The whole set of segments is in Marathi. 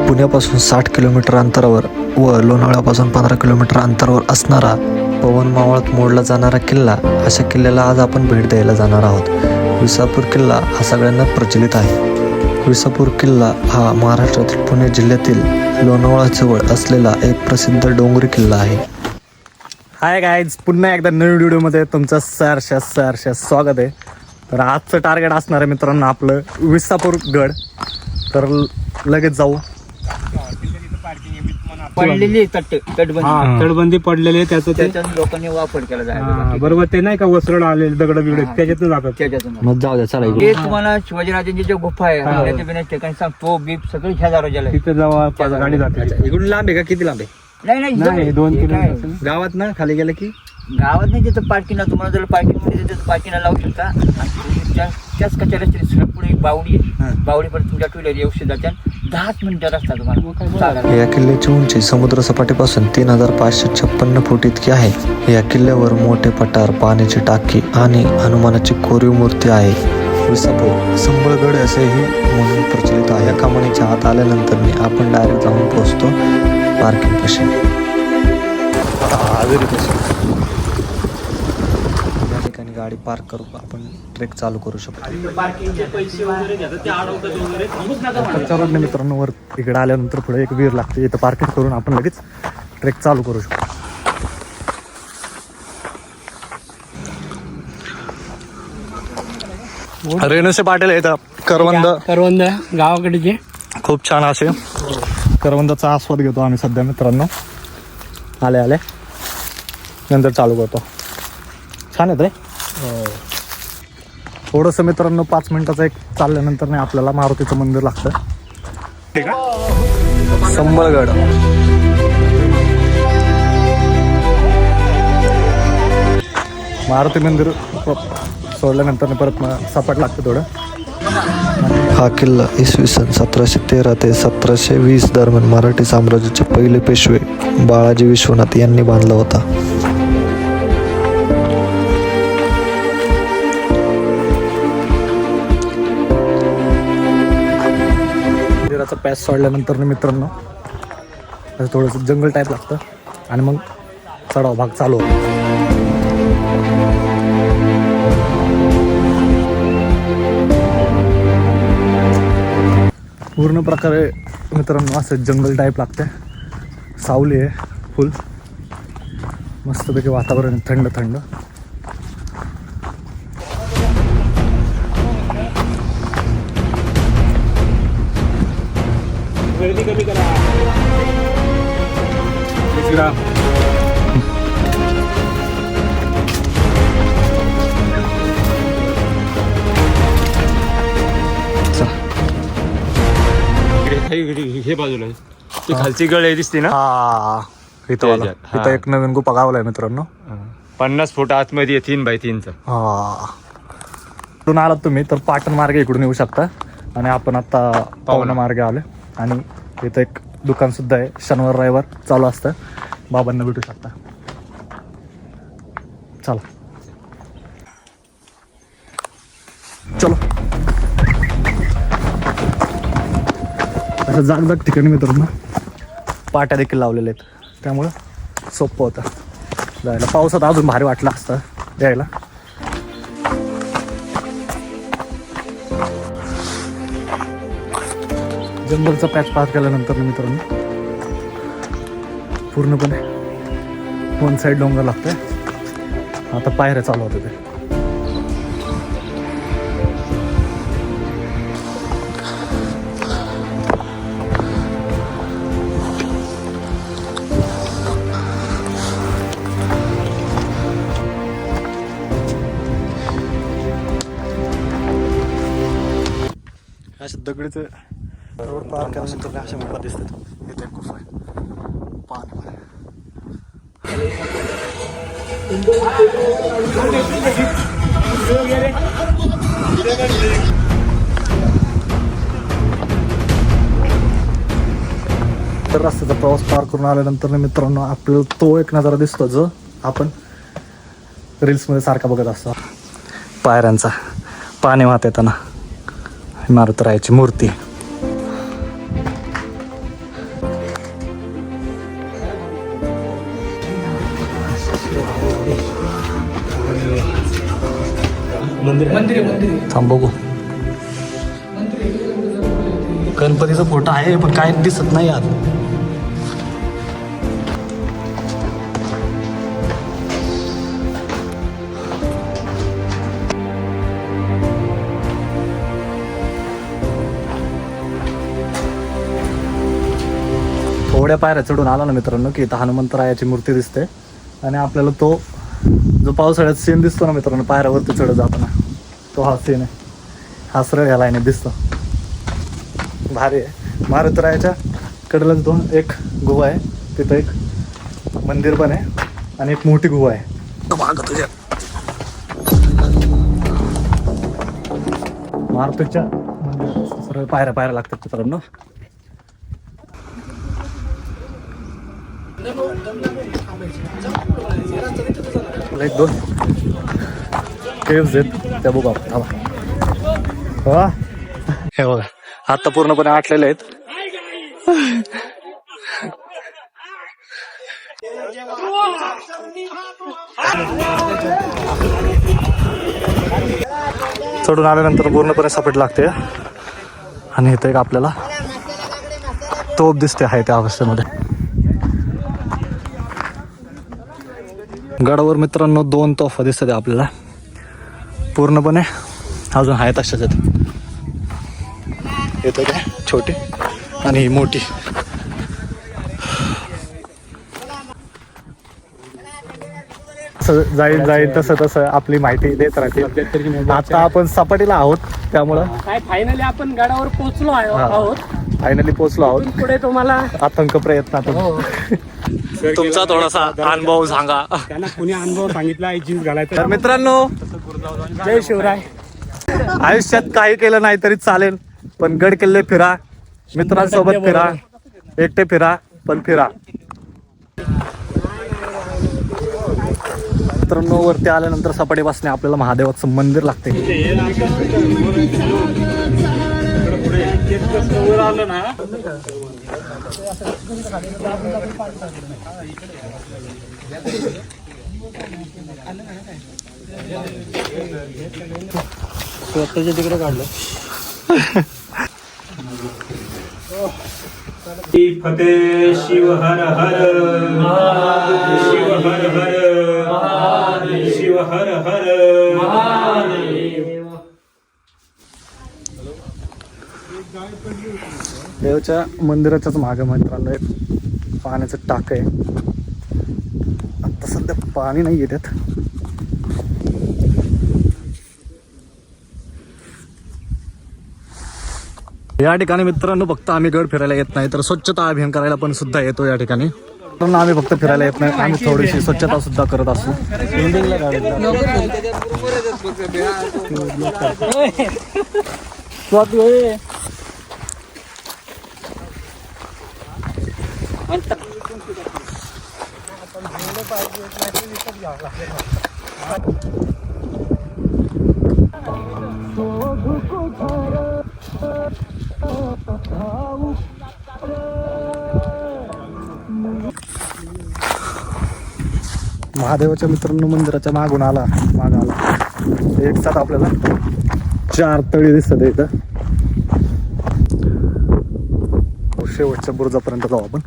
पुण्यापासून 60 किलोमीटर अंतरावर व लोणावळ्यापासून 15 किलोमीटर अंतरावर असणारा पवन मावळात मोडला जाणारा किल्ला, अशा किल्ल्याला आज आपण भेट द्यायला जाणार आहोत. विसापूर किल्ला हा सगळ्यांना प्रचलित आहे. विसापूर किल्ला हा महाराष्ट्रातील पुणे जिल्ह्यातील लोणावळ्याजवळ असलेला एक प्रसिद्ध डोंगरी किल्ला आहे. हाय गाईज, पुन्हा एकदा नवीन व्हिडिओमध्ये तुमचं सहर्ष स्वागत आहे. तर आजचं टार्गेट असणार आहे मित्रांनो आपलं विसापूर गड. तर लगेच जाऊ. पडलेली तटबंदी पडलेली आहे, त्याच्यात लोकांनी वापर केला जायचा. बरोबर. ते नाही का वसरड आलेले दगड बिगड त्याच्यातून जातात. त्याच्यातून मग जाऊ द्या, चला. हे तुम्हाला शिवाजीराजांची ज्या गुफा आहे त्याच्या बिना ठिकाणी सांगतो बीप सगळं ह्या दरवाजाला आहे. तिथे जवळ गाडी जाते. इकडून लांब आहे का? किती लांब आहे? नाही नाही, 2 हे काय? किलोमीटर गावात ना खाली गेलं की गावात नाही, तिथं पार्किंगला तुम्हाला जर पार्किंग मध्ये तिथं पार्किंगला लावू शकता. आणि त्याच कचऱ्या रस्त्याने पुढे एक बावडी आहे. बावडीपर्यंत तुमच्या टू व्हीलर येऊ शकता. 10 मिनिटात रस्ता तुम्हाला. या किल्ल्याची उंची समुद्र सपाटीपासून 3556 फूट इतकी आहे. या किल्ल्यावर मोठे पठार, पाण्याची टाकी आणि हनुमानाची कोरीव मूर्ती आहे. विसापूर संबळगड असेही म्हणून प्रचलित आहे. या कमानीच्या आत आल्यानंतर आपण डायरेक्ट जाऊन पोहोचतो पार्किंग पाशी. या ठिकाणी गाडी पार्क करू, आपण ट्रेक चालू करू शकतो. रोडने मित्रांनो वर इकडे आल्यानंतर पुढे एक विहीर लागते. इथं पार्किंग करून आपण लगेच ट्रेक चालू करू शकतो. रेणुसे पाटील येतं करवंद गावाकडचे. खूप छान असे करवंदाचा आस्वाद घेतो आम्ही सध्या मित्रांनो. आले नंतर चालू करतो. छान येत रे. थोडंसं मित्रांनो 5 मिनिटाचं एक चालल्यानंतर नाही आपल्याला मारुतीचं मंदिर लागतं. ठीक आहे. संबळगड मारुती मंदिर सोडल्यानंतर परत सपाट लागतं थोडं. हा किल्ला इसवी सन 1713 ते 1720 दरम्यान मराठी साम्राज्याचे पहिले पेशवे बाळाजी विश्वनाथ यांनी बांधला होता. मंदिराचा पॅच सोडल्यानंतर मित्रांनो असं थोडंसं जंगल टाईप लागतं आणि मग चढाव भाग चालू होतो. पूर्ण प्रकारे मित्रांनो असं जंगल टाईप लागते. सावली आहे फुल. मस्तपैकी वातावरण आहे, थंड थंड. गर्दी कमी करा. हे बाजूला आहे. ती खालची गळ आहे दिसते ना. हा इथं एक नवीन गुफा गावला आहे मित्रांनो. 50 फूट आतमध्ये आहे, 3 बाय 3चा. हा इकडून आलात तुम्ही तर पाटण मार्गे इकडून येऊ शकता. आणि आपण आता पावना मार्गे आलो. आणि इथं एक दुकान सुद्धा आहे. शनिवार रविवार चालू असतं. बाबांना भेटू शकता. चला चलो. असं जागजाग ठिकाणी मित्रांनो पाट्या देखील लावलेल्या आहेत. त्यामुळं सोपं होतं जायला. पावसात अजून भारी वाटलं असतं यायला. जंगलचा पॅच पार केल्यानंतर मित्रांनो पूर्णपणे 1 साईड डोंगर लागतोय. आता पायऱ्या चालू होते ते. अशा दगडीचं रोड पार केल्यानंतर अशा गुफा दिसतात. इथे एक गुफा आहे. पाणी तर रस्त्याचा प्रवास पार करून आल्यानंतर मित्रांनो आपल्याला तो एक नजारा दिसतो जो आपण रील्समध्ये सारखा बघत असतो. पायऱ्यांचा पाणी वाहत येताना मारुतरायाची मूर्ती. थांब बघू. गणपतीचा फोटो आहे पण काय दिसत नाही यार. थोड्या पायऱ्या चढून आला ना मित्रांनो की इथं हनुमंतरायाची मूर्ती दिसते आणि आपल्याला तो जो पावसाळ्यात सीन दिसतो ना मित्रांनो पायऱ्यावरती चढत जाताना तो हा सीन आहे. हा सरळ ह्या लाईनीत दिसतो. भारी आहे. मारुतरायाच्या कडेला दोन एक गुहा आहे तिथं एक मंदिर पण आहे आणि एक मोठी गुहा आहे मागं तुझ्या. मारुतीच्या मंदिरात सरळ पायऱ्या पायऱ्या लागतात मित्रांनो. एक दोन केव्स आहेत त्या बघू आपण. हे बघा आता पूर्णपणे आटलेले आहेत. चढून आल्यानंतर पूर्णपणे सपाट लागते आणि इथे एक आपल्याला तोफ दिसते आहे त्या अवस्थेमध्ये. गडावर मित्रांनो 2 तोफा दिसतात आपल्याला पूर्णपणे अजून आहेत अशाच आहेत. येतं काय छोटी आणि ही मोठी. जाईल जाईल तसं तसं आपली माहिती देत राहते. आता आपण सपाटीला आहोत त्यामुळं काय फायनली आपण गडावर पोहोचलो आहोत. फायनली पोहोचलो आहोत. पुढे तुम्हाला आतंक प्रयत्नातून तुमचा थोडासा अनुभव सांगा. त्यांना कुणी अनुभव सांगितला जीव घालायचा. तर मित्रांनो जय शिवराय. आयुष्यात काही केलं नाही तरी चालेल पण गड किल्ले फिरा, मित्रांसोबत फिरा, एकटे फिरा पण फिरा. मित्रांनो वरती आल्यानंतर सपाटी बसणे आपल्याला महादेवाचं मंदिर लागते. स्वतःच्या तिकडे काढलं. फतेह शिव हर हर शिव हर हर शिव हर हर. देवाच्या मंदिराच्याच मागे मित्रांनो एक पाण्याचं टाक आहे. आता सध्या पाणी नाही येतात. या ठिकाणी मित्रांनो फक्त आम्ही गड फिरायला येत नाही तर स्वच्छता अभियान करायला पण सुद्धा येतो या ठिकाणी. मित्रांनो आम्ही फक्त फिरायला येत नाही, आम्ही थोडीशी स्वच्छता सुद्धा करत असतो. महादेवाच्या मित्रांनो मंदिराच्या माग आला एक साथ आपल्याला 4 तळी दिसत इथं. शेवटच्या बुरुजापर्यंत जाऊ आपण.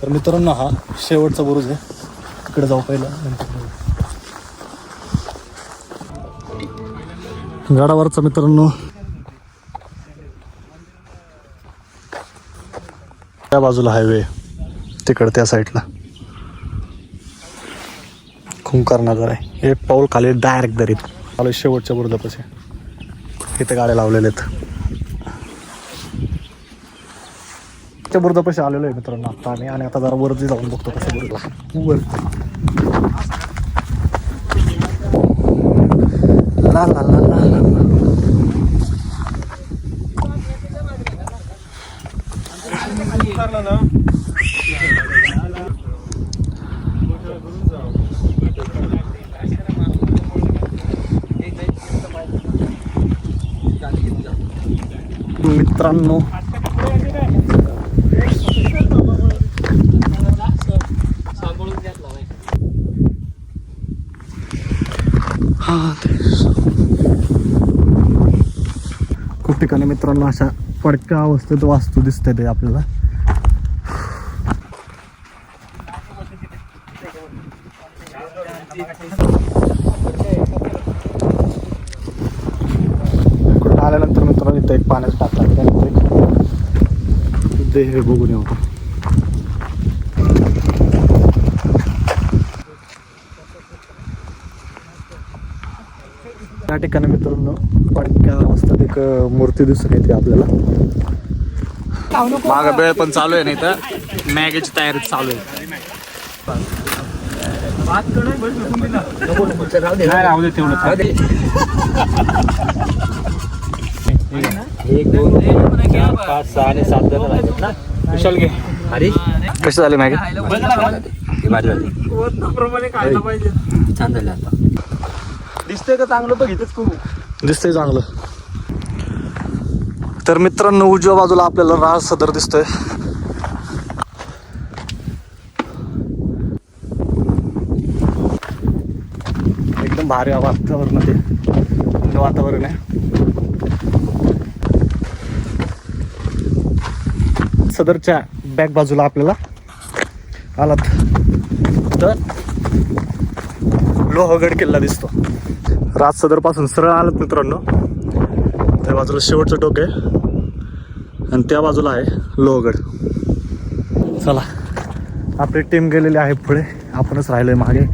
तर मित्रांनो हा शेवटचा बुरुज आहे, तिकडे जाऊ पहिला. गडावरचा मित्रांनो त्या बाजूला हायवे, तिकडे त्या साईडला खुंकार नगर आहे. एक पाऊल खाली डायरेक्ट दरीत आलो शेवटच्या बुरुजापाशी. तिथे गाड्या लावलेल्या आहेत. त्या बुरुजापाशी आलेलो आहे मित्रांनो आता आम्ही. आणि आता जरा वरती जाऊन बघतो कसं बुरुज वरती. ला ला ला ला ला. मित्रांनो. खूप ठिकाणी मित्रांनो अशा पडक्या अवस्थेत वास्तू दिसते ते आपल्याला. आल्यानंतर मित्रांनो इथं एक पाण्याचं टाकतात त्यानंतर हे बघून येऊ. त्या ठिकाणी मित्रांनो पडक्या अवस्थेत एक मूर्ती दिसून येते आपल्याला. माग वेळ पण चालू आहे, नाही तर मॅगीची तयारी चालू आहे. राहू दे तेवढं. एक 2 3 4 5 6 आणि 7 जण राहिलेत ना. विशाल घे. अरे कशी झाली मॅगी? छान झालं आता. दिसतंय का चांगलं बघ इथंच करू. दिसतंय चांगलं. तर मित्रांनो उजव्या बाजूला आपल्याला राज सदर दिसतोय. एकदम भारी वातावरण आहे, थंड वातावरण आहे. सदरच्या बॅक बाजूला आपल्याला आलात तर लोहगड किल्ला दिसतो. राज सदर पासून सरळ आलात मित्रांनो, त्या बाजूला शेवटचं टोक आहे आणि त्या बाजूला आहे लोहगड. चला आपली टीम गेलेली आहे पुढे, आपणच राहिलोय मागे,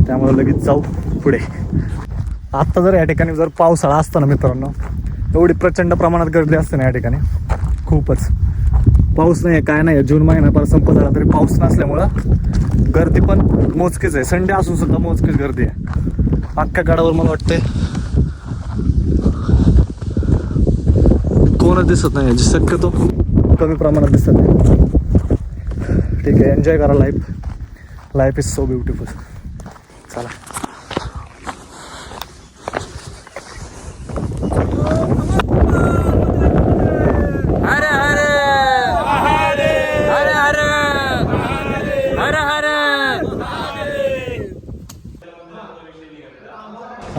त्यामुळे लगेच जाऊ पुढे. आत्ता जर या ठिकाणी जर पावसाळा असता ना मित्रांनो, एवढी प्रचंड प्रमाणात गर्दी असते ना या ठिकाणी, खूपच. पाऊस नाही आहे काय नाही, जून महिना पर संपत आला तरी पाऊस नसल्यामुळं गर्दी पण मोजकीच आहे. संडे असून सुद्धा मोजकीच गर्दी आहे. अख्ख्या गडावर मला वाटतंय कोणच दिसत नाही, शक्यतो कमी प्रमाणात दिसत नाही. ठीक आहे, एन्जॉय करा life. Life is so beautiful. चला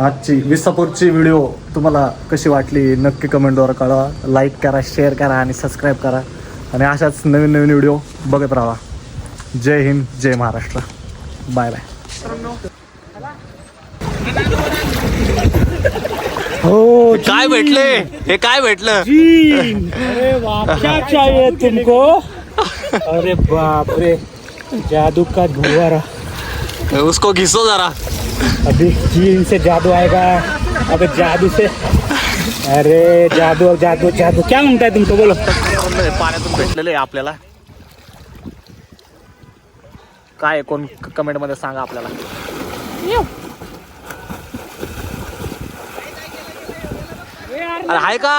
आजची विसापूरची व्हिडिओ तुम्हाला कशी वाटली नक्की कमेंटद्वारे कळवा. लाईक करा, शेअर करा आणि सबस्क्राईब करा. आणि अशाच नवीन नवीन व्हिडिओ बघत राहा. जय हिंद, जय महाराष्ट्र. Bye bye. हो काय भेटले? हे काय भेटलं? अरे वाह क्या चाहिए तुमको? अरे बाप रे, जादू का धुआरा. उसको घिसो जरा. अभी चीन से जादू आएगा. अब जादू से, अरे जादू जादू जादू क्या म्हणताय तुमचं, बोलो. पाण्यातून भेटलेलं आहे आपल्याला. काय कोण कमेंट मध्ये सांगा आपल्याला. अरे आहे का?